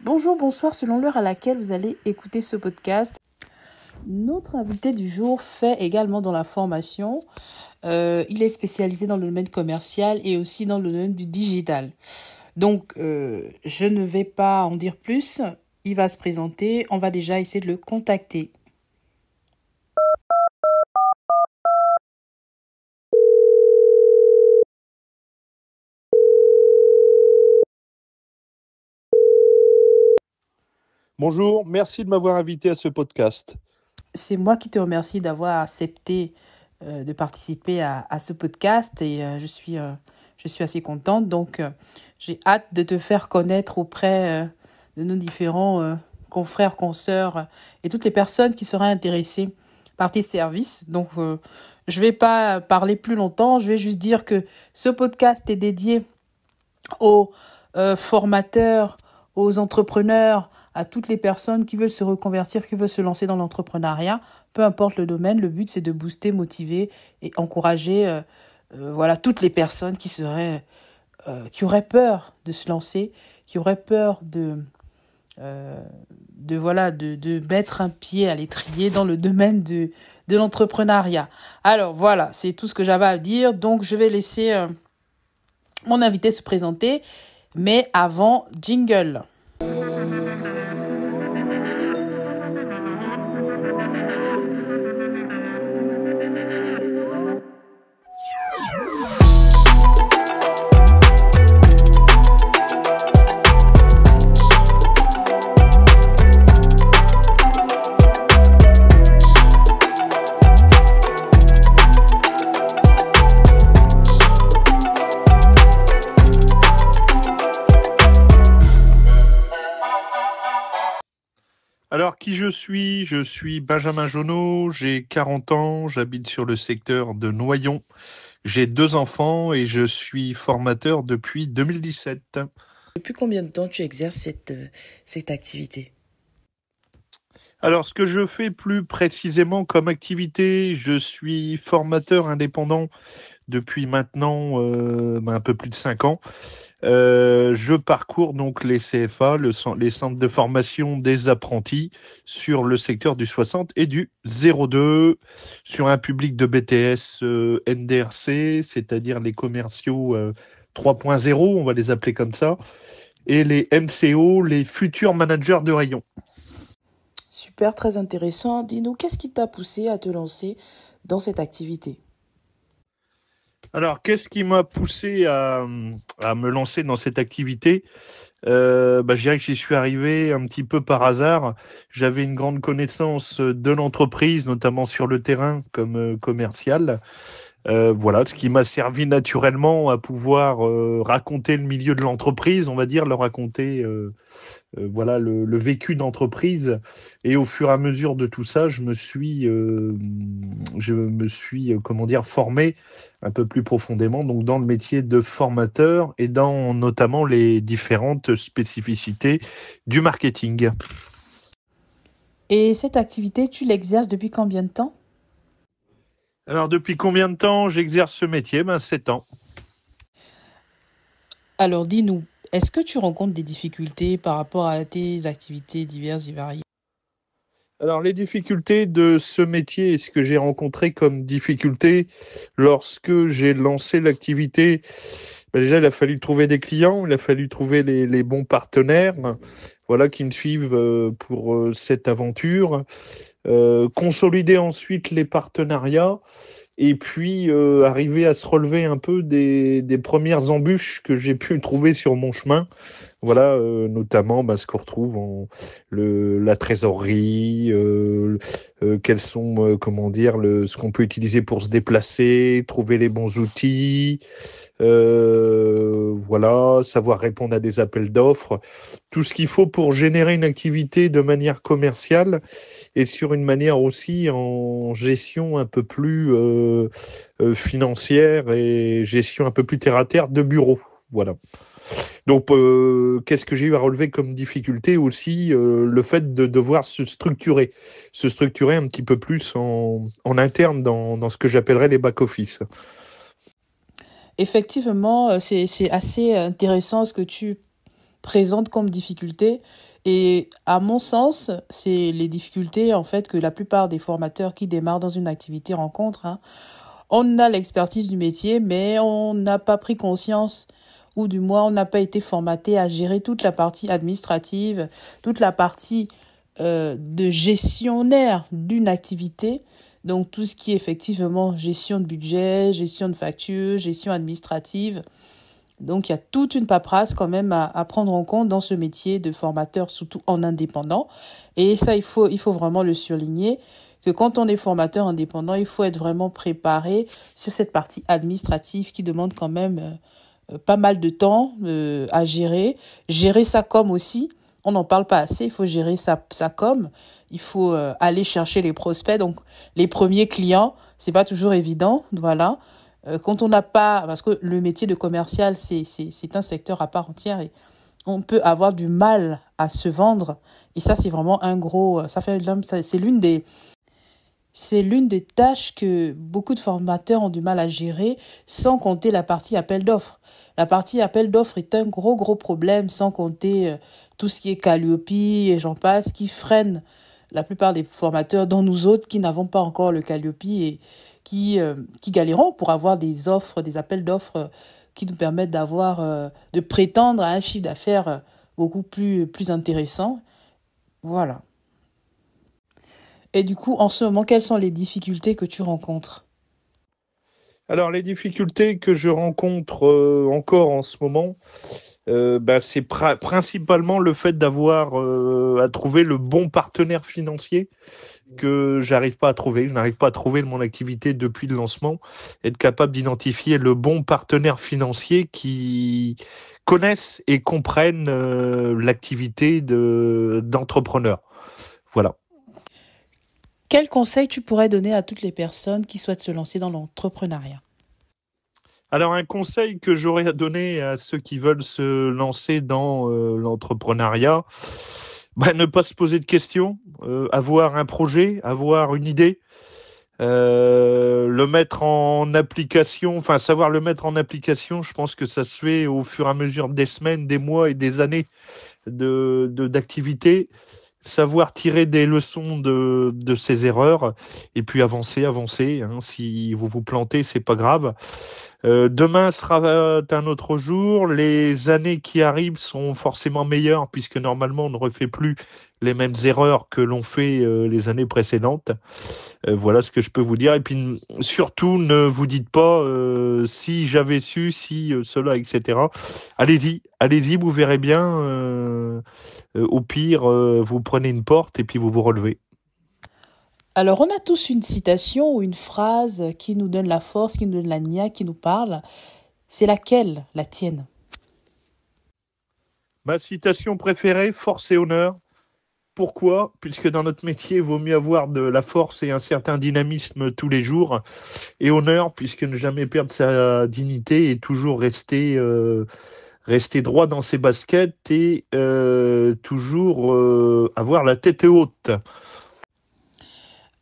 Bonjour, bonsoir, selon l'heure à laquelle vous allez écouter ce podcast. Notre invité du jour fait également dans la formation. Il est spécialisé dans le domaine commercial et aussi dans le domaine du digital. Donc, je ne vais pas en dire plus. Il va se présenter. On va déjà essayer de le contacter. Bonjour, merci de m'avoir invité à ce podcast. C'est moi qui te remercie d'avoir accepté de participer à ce podcast et je suis assez contente. Donc, j'ai hâte de te faire connaître auprès de nos différents confrères, consoeurs et toutes les personnes qui seraient intéressées par tes services. Donc, je vais pas parler plus longtemps. Je vais juste dire que ce podcast est dédié aux formateurs, aux entrepreneurs, à toutes les personnes qui veulent se reconvertir, qui veulent se lancer dans l'entrepreneuriat, peu importe le domaine. Le but, c'est de booster, motiver et encourager toutes les personnes qui auraient peur de se lancer, qui auraient peur de mettre un pied à l'étrier dans le domaine de l'entrepreneuriat. Alors voilà, c'est tout ce que j'avais à dire. Donc je vais laisser mon invité se présenter, mais avant, jingle. Alors, qui je suis? Je suis Benjamin Jonot, j'ai 40 ans, j'habite sur le secteur de Noyon. J'ai 2 enfants et je suis formateur depuis 2017. Depuis combien de temps tu exerces cette activité? Alors, ce que je fais plus précisément comme activité, je suis formateur indépendant depuis maintenant un peu plus de 5 ans. Je parcours donc les CFA, les centres de formation des apprentis, sur le secteur du 60 et du 02, sur un public de BTS NDRC, c'est-à-dire les commerciaux 3.0, on va les appeler comme ça, et les MCO, les futurs managers de rayon. Super, très intéressant. Dis-nous, qu'est-ce qui t'a poussé à te lancer dans cette activité? Alors, qu'est-ce qui m'a poussé à me lancer dans cette activité? Je dirais que j'y suis arrivé un petit peu par hasard. J'avais une grande connaissance de l'entreprise, notamment sur le terrain comme commercial. Voilà, ce qui m'a servi naturellement à pouvoir raconter le milieu de l'entreprise, on va dire, leur raconter voilà le vécu d'entreprise. Et au fur et à mesure de tout ça, je me suis comment dire, formé un peu plus profondément donc dans le métier de formateur et dans notamment les différentes spécificités du marketing. Et cette activité, tu l'exerces depuis combien de temps? Alors depuis combien de temps j'exerce ce métier? 7 ans. Alors dis-nous, est-ce que tu rencontres des difficultés par rapport à tes activités diverses et variées? Alors, les difficultés de ce métier et ce que j'ai rencontré comme difficulté lorsque j'ai lancé l'activité, déjà, il a fallu trouver des clients, il a fallu trouver les bons partenaires, voilà, qui me suivent pour cette aventure, consolider ensuite les partenariats et puis arriver à se relever un peu des premières embûches que j'ai pu trouver sur mon chemin. Voilà, notamment ce qu'on retrouve la trésorerie, quels sont, comment dire, ce qu'on peut utiliser pour se déplacer, trouver les bons outils, voilà, savoir répondre à des appels d'offres, tout ce qu'il faut pour générer une activité de manière commerciale et sur une manière aussi en gestion un peu plus financière et gestion un peu plus terre à terre de bureau. Voilà. Donc, qu'est-ce que j'ai eu à relever comme difficulté aussi? Le fait de devoir se structurer un petit peu plus en interne dans ce que j'appellerais les back-office. Effectivement, c'est assez intéressant ce que tu présentent comme difficultés. Et à mon sens, c'est les difficultés en fait que la plupart des formateurs qui démarrent dans une activité rencontrent, hein. On a l'expertise du métier, mais on n'a pas pris conscience, ou du moins on n'a pas été formaté à gérer toute la partie administrative, toute la partie de gestionnaire d'une activité. Donc tout ce qui est effectivement gestion de budget, gestion de factures, gestion administrative. Donc il y a toute une paperasse quand même à prendre en compte dans ce métier de formateur, surtout en indépendant. Et ça, il faut vraiment le surligner, que quand on est formateur indépendant, il faut être vraiment préparé sur cette partie administrative qui demande quand même pas mal de temps à gérer. Gérer sa com aussi, on n'en parle pas assez, il faut gérer sa com. Il faut aller chercher les prospects, donc les premiers clients, c'est pas toujours évident, voilà. Quand on n'a pas, parce que le métier de commercial, c'est un secteur à part entière et on peut avoir du mal à se vendre. Et ça, c'est vraiment un gros, c'est l'une des tâches que beaucoup de formateurs ont du mal à gérer, sans compter la partie appel d'offres. La partie appel d'offres est un gros problème, sans compter tout ce qui est Calliope et j'en passe, qui freine la plupart des formateurs, dont nous autres qui n'avons pas encore le Calliope et qui galérons pour avoir des offres, des appels d'offres qui nous permettent de prétendre à un chiffre d'affaires beaucoup plus intéressant. Voilà. Et du coup, en ce moment, quelles sont les difficultés que tu rencontres ? Alors, les difficultés que je rencontre encore en ce moment, c'est principalement le fait d'avoir à trouver le bon partenaire financier que j'arrive pas à trouver. Je n'arrive pas à trouver de mon activité depuis le lancement, être capable d'identifier le bon partenaire financier qui connaisse et comprenne l'activité d'entrepreneur. Voilà. Quel conseil tu pourrais donner à toutes les personnes qui souhaitent se lancer dans l'entrepreneuriat ? Alors, un conseil que j'aurais à donner à ceux qui veulent se lancer dans l'entrepreneuriat, ne pas se poser de questions, avoir un projet, avoir une idée, le mettre en application, savoir le mettre en application. Je pense que ça se fait au fur et à mesure des semaines, des mois et des années d'activité. Savoir tirer des leçons de ses erreurs et puis avancer. Hein. Si vous vous plantez, c'est pas grave. Demain sera un autre jour. Les années qui arrivent sont forcément meilleures puisque normalement on ne refait plus les mêmes erreurs que l'on fait les années précédentes. Voilà ce que je peux vous dire. Et puis surtout, ne vous dites pas si j'avais su, si cela, etc. Allez-y, vous verrez bien. Au pire, vous prenez une porte et puis vous vous relevez. Alors, on a tous une citation ou une phrase qui nous donne la force, qui nous donne la niaque, qui nous parle. C'est laquelle, la tienne ? Ma citation préférée, force et honneur. Pourquoi ? Puisque dans notre métier, il vaut mieux avoir de la force et un certain dynamisme tous les jours. Et honneur, puisque ne jamais perdre sa dignité et toujours rester droit dans ses baskets et toujours avoir la tête haute.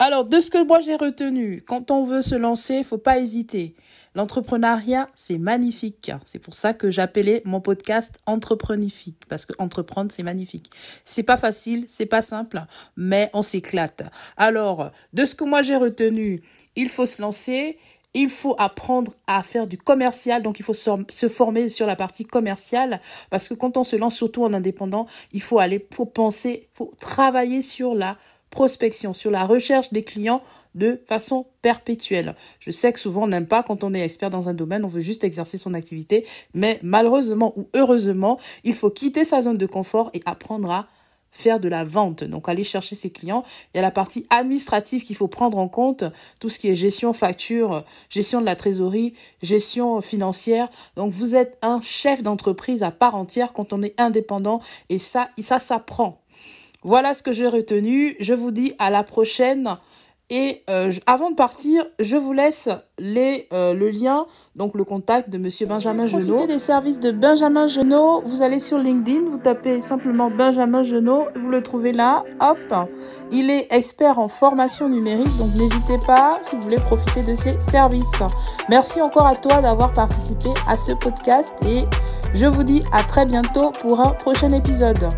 Alors, de ce que moi j'ai retenu, quand on veut se lancer, il ne faut pas hésiter. L'entrepreneuriat, c'est magnifique. C'est pour ça que j'appelais mon podcast Entreprenifique, parce que entreprendre, c'est magnifique. C'est pas facile, c'est pas simple, mais on s'éclate. Alors, de ce que moi j'ai retenu, il faut se lancer. Il faut apprendre à faire du commercial, donc il faut se former sur la partie commerciale, parce que quand on se lance, surtout en indépendant, il faut penser, faut travailler sur la prospection, sur la recherche des clients de façon perpétuelle. Je sais que souvent on n'aime pas quand on est expert dans un domaine, on veut juste exercer son activité, mais malheureusement ou heureusement, il faut quitter sa zone de confort et apprendre à faire de la vente, donc aller chercher ses clients. Il y a la partie administrative qu'il faut prendre en compte, tout ce qui est gestion facture, gestion de la trésorerie, gestion financière. Donc vous êtes un chef d'entreprise à part entière quand on est indépendant et ça s'apprend. Voilà ce que j'ai retenu. Je vous dis à la prochaine. Et avant de partir, je vous laisse le lien, donc le contact de Monsieur Benjamin Genot. Profitez des services de Benjamin Genot. Vous allez sur LinkedIn, vous tapez simplement Benjamin Genot, vous le trouvez là. Hop, il est expert en formation numérique, donc n'hésitez pas si vous voulez profiter de ses services. Merci encore à toi d'avoir participé à ce podcast et Je vous dis à très bientôt pour un prochain épisode.